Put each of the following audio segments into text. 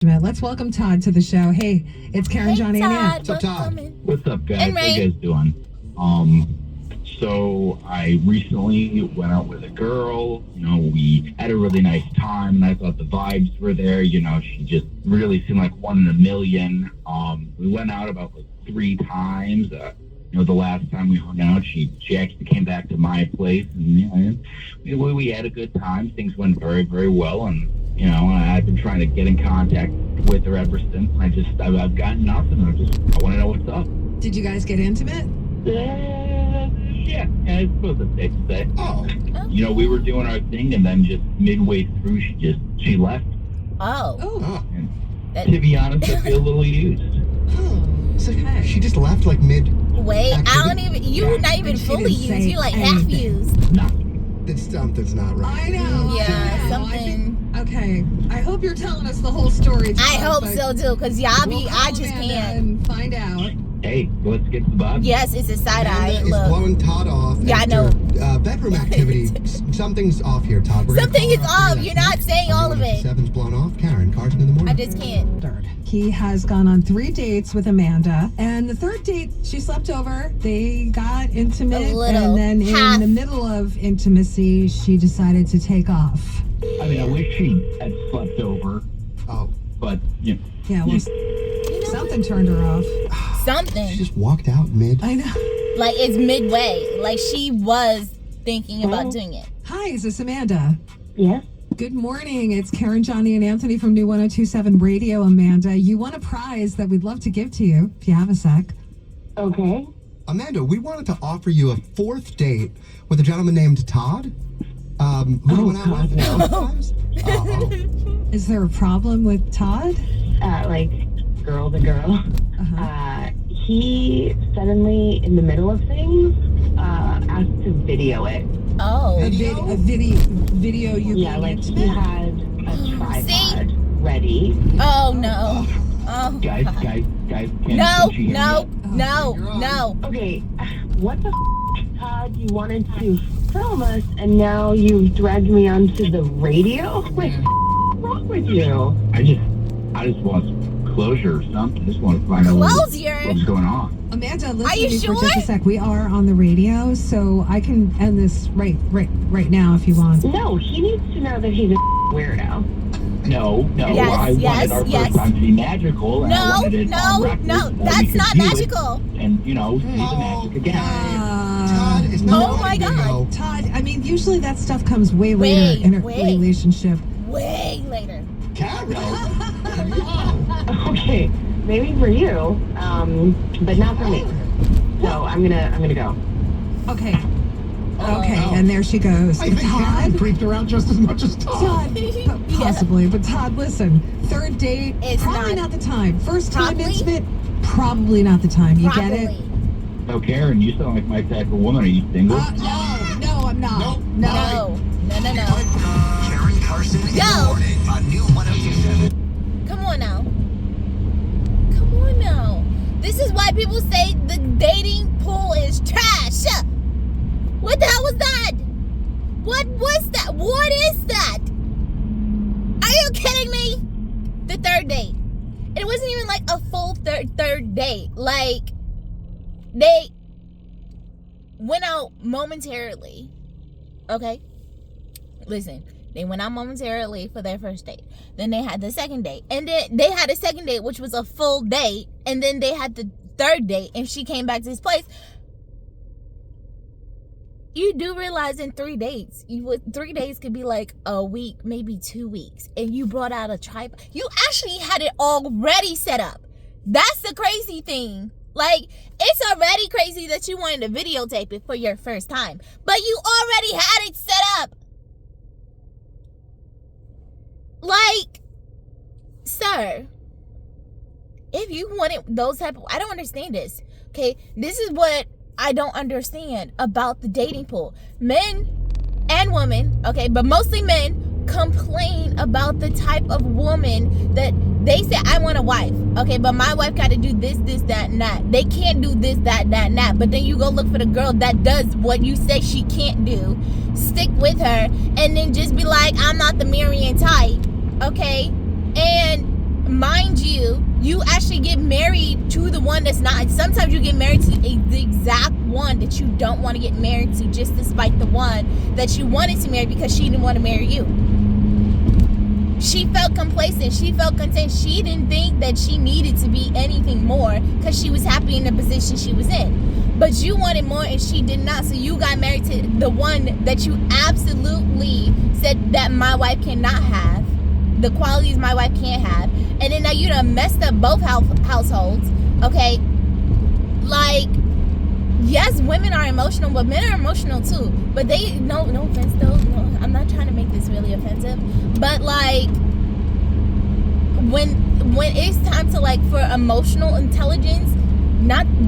Let's welcome Todd to the show. Hey, it's Karen, Johnny, and Ann. What's up, Todd? What's up, guys? How you guys doing? So I recently went out with a girl. You know, we had a really nice time, and I thought the vibes were there. You know, she just really seemed like one in a million. We went out about 3 times. You know, the last time we hung out, she actually came back to my place, and we had a good time. Things went very, very well, and you know, I've been trying to get in contact with her ever since. I've gotten nothing. I want to know what's up. Did you guys get intimate? Yeah, I suppose that's safe to say. Oh. You know, we were doing our thing, and then just midway through, she left. Oh. And to be honest, I feel a little used. So Okay. she just left mid. Wait, activity? I don't even. You're not even She fully didn't say used. You're like half anything. used. Nothing. Something's not right. I know. Yeah, I know. something. Okay. I hope you're telling us the whole story, Todd, I hope but so too, cause y'all be. we'll I call just Amanda can't. and find out. Hey, let's get to the bottom. Yes, it's a side eye. Amanda is Look, blowing Todd off. Yeah, I after, bedroom activity. Something's off here, Todd. We're gonna something call is her after off. this. You're not saying all of it. 102.7's blown off. Karen, Carson in the morning. I just can't. He has gone on 3 dates with Amanda, and the 3rd date, she slept over. They got intimate, A little. and then Half. in the middle of intimacy, she decided to take off. I mean, I wish she had slept over, Oh. but, you know. Yeah, well, something turned her off. She Something just walked out mid. I know. like it's midway. Like she was thinking about doing it. Hi, is this Amanda? Yes. Good morning. It's Karen, Johnny, and Anthony from New 102.7 Radio, Amanda. You won a prize that we'd love to give to you if you have a sec. Okay. Amanda, we wanted to offer you a 4th date with a gentleman named Todd. Who you went out with 4 times? Is there a problem with Todd? Like girl to girl. He suddenly, in the middle of things, asked to video it. Oh, Video? A video you Yeah, being like he intimate? had a tripod ready. oh no. Oh. Guys, can No, she hear no, me? no, you're on. no. Okay, what the Todd? You wanted to film us, and now you've dragged me onto the radio? Like, what's wrong with you? I just want some closure or something. I just want to find out Closure? what's going on. Amanda, listen Are you to me for sure? just a sec. We are on the radio, so I can end this right now if you want. No, he needs to know that he's a weirdo. No, Yes, I wanted our yes. first time to be magical, and I No, wanted it on record no, so we that's could not view it magical. and, you know, see the magic again. Todd is no, not Oh my letting you God. go. Todd, I mean, usually that stuff comes way later in a Wait. relationship. Way later. Karen. Okay, maybe for you, but not for me. So I'm gonna go. Okay. Okay, and there she goes. I think Karen Todd? creeped around just as much as Todd. Todd, possibly, but Todd, listen. 3rd date, It's probably not- not the time. First time Probably? intimate, probably not the time. You get it? Probably. So, Karen, you sound like my type of woman. Are you single? No, I'm not. Nope. No. Karen Carson in Yo. the morning on New 102.7. Come on now. This is why people say the dating pool is trash. What the hell was that? What was that? What is that? Are you kidding me? The 3rd date. It wasn't even like a full third date. Like, they went out momentarily. Okay? Listen. They went out momentarily for their 1st date. Then they had the 2nd date. And then they had a 2nd date, which was a full date. And then they had the 3rd date, and she came back to his place. You do realize in 3 dates, 3 days could be like a week, maybe 2 weeks. And you brought out a tripod. You actually had it already set up. That's the crazy thing. Like, it's already crazy that you wanted to videotape it for your first time. But you already had it set up. Like, sir, if you wanted those type of, I don't understand this. Okay, this is what I don't understand about the dating pool. Men and women, okay, but mostly men complain about the type of woman that they say, I want a wife, okay, but my wife got to do this, that, and that. They can't do this, that, and that. But then you go look for the girl that does what you say she can't do, stick with her, and then just be like, I'm not the Marian type, okay? And married to the one that's not. Sometimes you get married to the exact one that you don't want to get married to, just despite the one that you wanted to marry because she didn't want to marry you. She felt complacent. She felt content. She didn't think that she needed to be anything more because she was happy in the position she was in. But you wanted more and she did not. So you got married to the one that you absolutely said that my wife cannot have. The qualities my wife can't have. And then now you done messed up both households. Okay? Like, yes, women are emotional, but men are emotional too. But they, no offense though. No, I'm not trying to make this really offensive. But like, when it's time to like for emotional intelligence,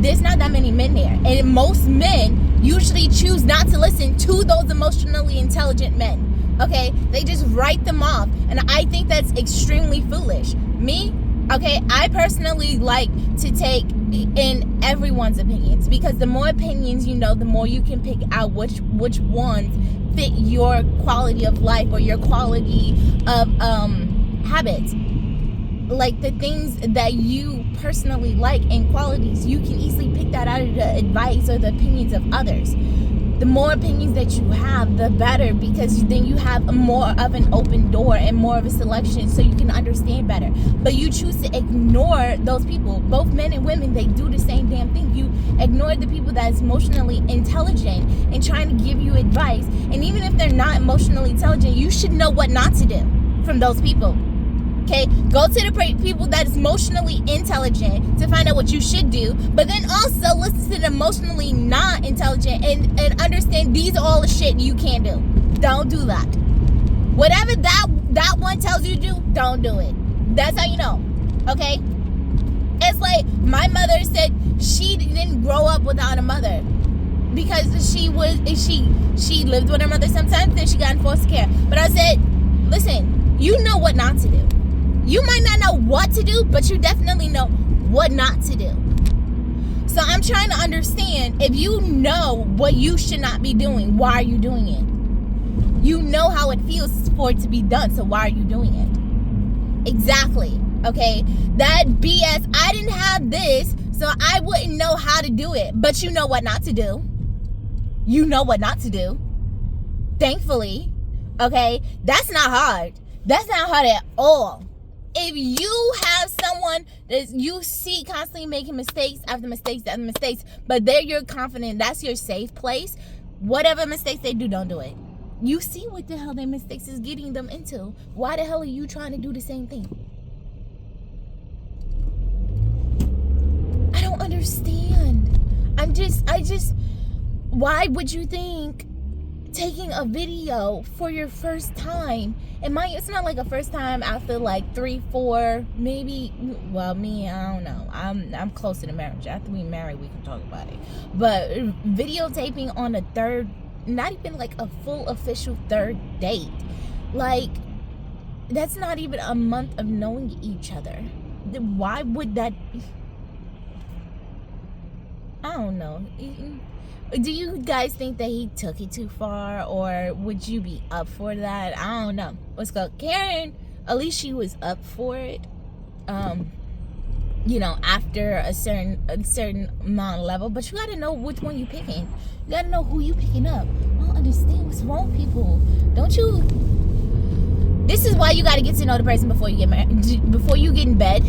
there's not that many men there. And most men usually choose not to listen to those emotionally intelligent men. Okay? They just write them off. And I think that's extremely foolish. Me, okay, I personally like to take in everyone's opinions, because the more opinions you know, the more you can pick out which ones fit your quality of life or your quality of habits. Like the things that you personally like and qualities, you can easily pick that out of the advice or the opinions of others. The more opinions that you have, the better, because then you have more of an open door and more of a selection so you can understand better. But you choose to ignore those people. Both men and women, they do the same damn thing. You ignore the people that's emotionally intelligent and trying to give you advice. And even if they're not emotionally intelligent, you should know what not to do from those people. Okay, go to the people that is emotionally intelligent to find out what you should do, but then also listen to the emotionally not intelligent and understand these are all the shit you can't do. Don't do that. Whatever that one tells you to do, don't do it. That's how you know. Okay? It's like my mother said she didn't grow up without a mother because she lived with her mother sometimes, then she got in foster care. But I said, listen, you know what not to do. You might not know what to do, but you definitely know what not to do. So I'm trying to understand, if you know what you should not be doing, why are you doing it? You know how it feels for it to be done, so why are you doing it? Exactly. Okay? That BS, I didn't have this, so I wouldn't know how to do it. But you know what not to do. You know what not to do. Thankfully. Okay? That's not hard. That's not hard at all. If you have someone that you see constantly making mistakes after mistakes after mistakes, but you're confident that's your safe place, whatever mistakes they do, don't do it. You see what the hell their mistakes is getting them into. Why the hell are you trying to do the same thing? I don't understand. Why would you think taking a video for your first time, and it's not like a first time after like 3, 4, maybe, well, me, I don't know, I'm closer to marriage. After we marry, we can talk about it. But videotaping on a third, not even like a full official third date, like that's not even a month of knowing each other. Why would that be? I don't know. Do you guys think that he took it too far, or would you be up for that? I don't know. Let's go. Karen, at least she was up for it. After a certain amount of level. But you gotta know which one you picking. You gotta know who you picking up. I don't understand what's wrong with people. Don't you? This is why you gotta get to know the person before you get married. Before you get in bed.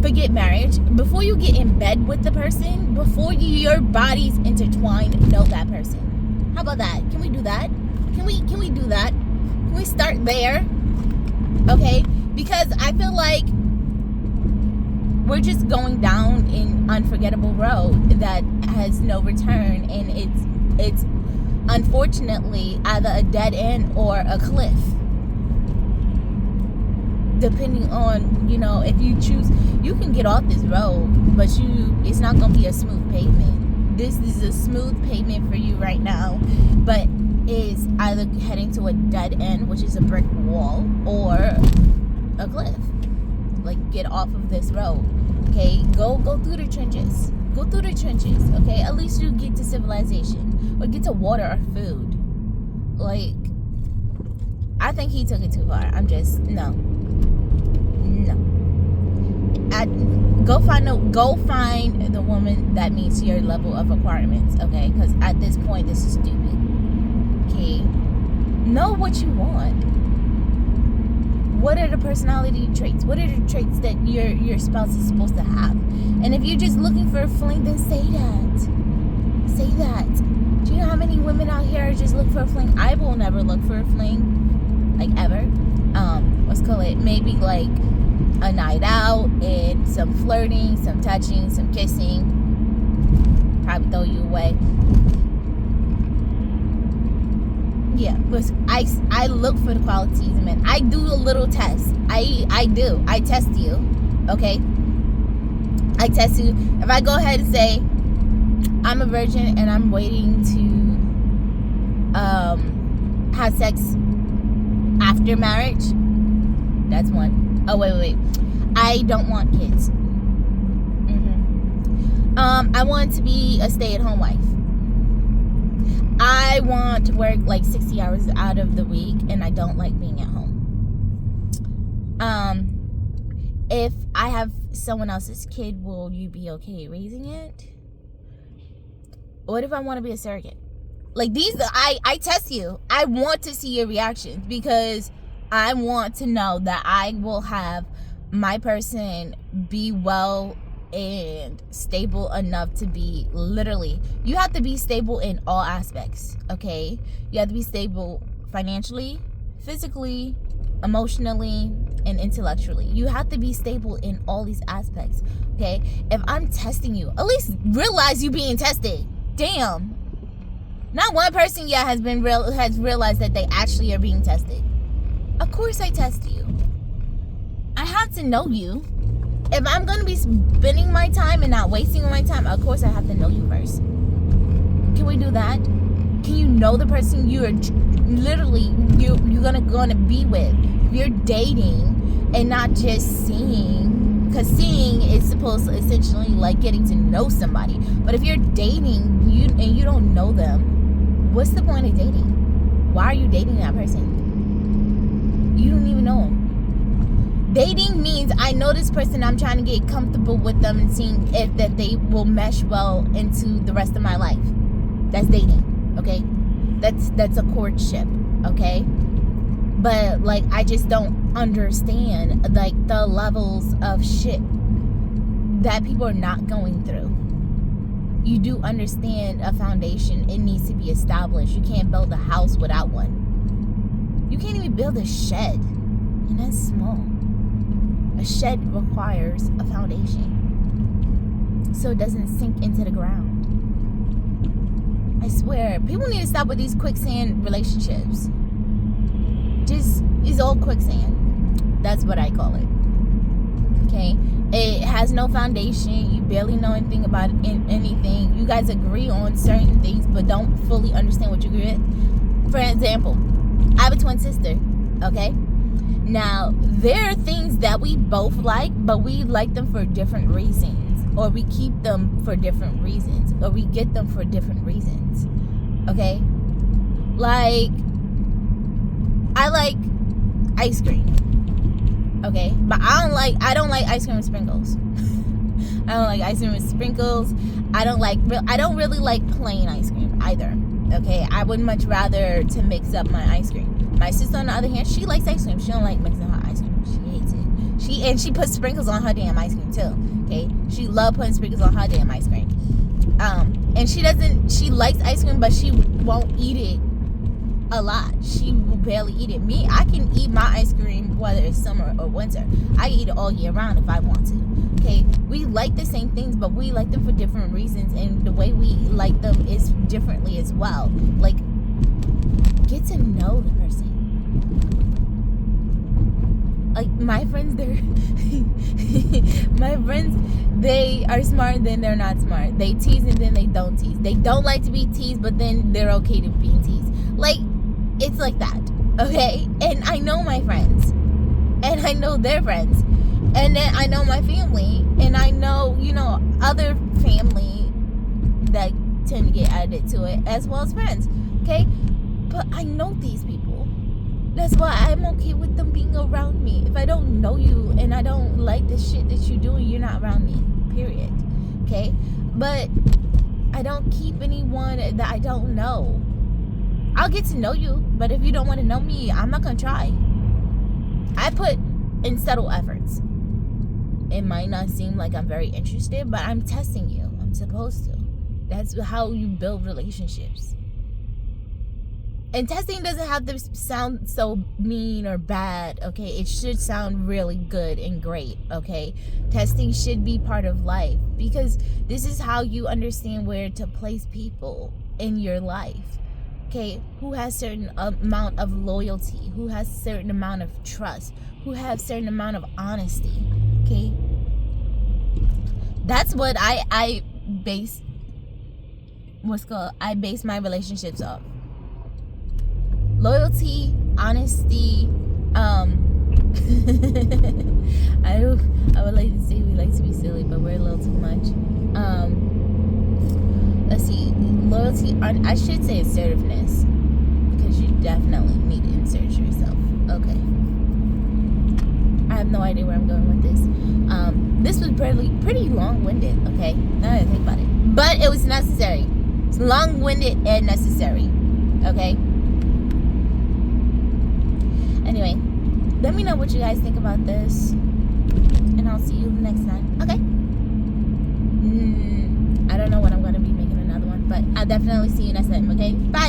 Forget marriage. Before you get in bed with the person, before your bodies intertwine, know that person. How about that? Can we do that? Can we do that? Can we start there? Okay? Because I feel like we're just going down an unforgettable road that has no return, and it's unfortunately either a dead end or a cliff. Depending on, if you choose, you can get off this road, but it's not going to be a smooth pavement. This is a smooth pavement for you right now, but is either heading to a dead end, which is a brick wall, or a cliff. Like, get off of this road, okay? Go through the trenches. Go through the trenches, okay? At least you get to civilization, or get to water or food. Like, I think he took it too far. No. go find the woman that meets your level of requirements, okay? Because at this point, this is stupid. Okay, know what you want. What are the personality traits? What are the traits that your spouse is supposed to have? And if you're just looking for a fling, then say that. Say that. Do you know how many women out here are just looking for a fling? I will never look for a fling, like ever. Let's call it maybe like a night out and some flirting, some touching, some kissing. Probably throw you away. Yeah, I look for the qualities in men. I do a little test. I do. I test you. Okay? I test you. If I go ahead and say I'm a virgin and I'm waiting to have sex after marriage, that's one. Oh, wait. I don't want kids. I want to be a stay-at-home wife. I want to work like 60 hours out of the week, and I don't like being at home. If I have someone else's kid, will you be okay raising it? What if I want to be a surrogate? Like these, I test you. I want to see your reactions because I want to know that I will have my person be well and stable enough to be literally, you have to be stable in all aspects, okay? You have to be stable financially, physically, emotionally, and intellectually. You have to be stable in all these aspects, okay? If I'm testing you, at least realize you being tested. Damn. Not one person yet has realized that they actually are being tested. Of course I test you. I have to know you. If I'm going to be spending my time and not wasting my time, of course I have to know you first. Can we do that? Can you know the person you're literally you're gonna be with? If you're dating and not just seeing, because seeing is supposed to essentially like getting to know somebody. But if you're dating and you don't know them, what's the point of dating? Why are you dating that person? You don't even know them. Dating means I know this person, I'm trying to get comfortable with them and seeing if that they will mesh well into the rest of my life. That's dating, okay? That's a courtship, okay? But like I just don't understand like the levels of shit that people are not going through. You do understand a foundation, it needs to be established. You can't build a house without one. You can't even build a shed, and that's small. A shed requires a foundation so it doesn't sink into the ground. I swear, people need to stop with these quicksand relationships. Just, it's all quicksand. That's what I call it. Okay? It has no foundation. You barely know anything about anything. You guys agree on certain things but don't fully understand what you agree with. For example, I have a twin sister, okay? Now, there are things that we both like, but we like them for different reasons. Or we keep them for different reasons. Or we get them for different reasons. Okay? Like, I like ice cream. Okay? But I don't like ice cream with sprinkles. I don't like ice cream with sprinkles. I don't really like plain ice cream either. Okay? I would much rather to mix up my ice cream. My sister, on the other hand, she likes ice cream. She don't like mixing her ice cream. She hates it. She puts sprinkles on her damn ice cream too. Okay, she loves putting sprinkles on her damn ice cream. And she likes ice cream, but she won't eat it a lot. She will barely eat it. Me, I can eat my ice cream whether it's summer or winter. I eat it all year round if I want to. Okay, we like the same things, but we like them for different reasons, and the way we like them is differently as well. Like, get to know the person. Like my friends, they are smart, then they're not smart. They tease and then they don't tease. They don't like to be teased, but then they're okay to being teased. Like, it's like that, okay? And I know my friends, and I know their friends, and then I know my family, and I know, other family that tend to get added to it, as well as friends, okay? But I know these people. That's why I'm okay with them being around me. If I don't know you and I don't like the shit that you're doing, you're not around me. Period. Okay? But I don't keep anyone that I don't know. I'll get to know you, but if you don't want to know me, I'm not gonna try. I put in subtle efforts. It might not seem like I'm very interested, but I'm testing you. I'm supposed to. That's how you build relationships. And testing doesn't have to sound so mean or bad, okay? It should sound really good and great, okay? Testing should be part of life because this is how you understand where to place people in your life, okay? Who has certain amount of loyalty, who has certain amount of trust, who has certain amount of honesty, okay? That's what I base my relationships off. Loyalty, honesty, I would like to say we like to be silly, but we're a little too much. Let's see, loyalty, I should say assertiveness, because you definitely need to insert yourself. Okay. I have no idea where I'm going with this. This was pretty long-winded, okay? Now that I think about it. But it was necessary. It's long-winded and necessary, okay? Anyway, let me know what you guys think about this, and I'll see you next time. Okay? I don't know when I'm going to be making another one, but I'll definitely see you next time, okay? Bye!